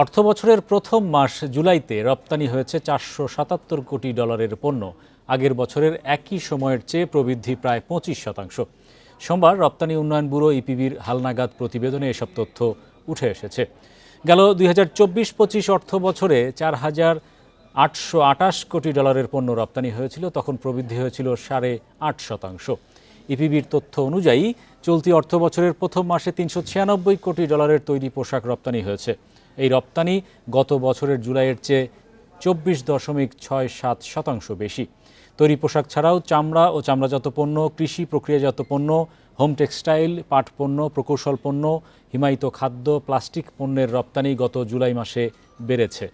অর্থবছরের প্রথম মাস জুলাইতে রপ্তানি হয়েছে $477 কোটি পণ্য। আগের বছরের একই সময়ের চেয়ে প্রবৃদ্ধি প্রায় 25%। সোমবার রপ্তানি উন্নয়ন ব্যুরো ইপিবির হালনাগাদ প্রতিবেদনে এসব তথ্য উঠে এসেছে। গেল 2024-25 অর্থ বছরে $4,828 কোটি পণ্য রপ্তানি হয়েছিল, তখন প্রবৃদ্ধি হয়েছিল 8.5%। ইপিবির তথ্য অনুযায়ী চলতি অর্থ বছরের প্রথম মাসে $396 কোটি তৈরি পোশাক রপ্তানি হয়েছে। এই রপ্তানি গত বছরের জুলাইয়ের চেয়ে 24.67% বেশি। তৈরি পোশাক ছাড়াও চামড়া ও চামড়াজাত পণ্য, কৃষি প্রক্রিয়াজাত পণ্য, হোম টেক্সটাইল, পাট পণ্য, প্রকৌশল পণ্য, হিমায়িত খাদ্য, প্লাস্টিক পণ্যের রপ্তানি গত জুলাই মাসে বেড়েছে।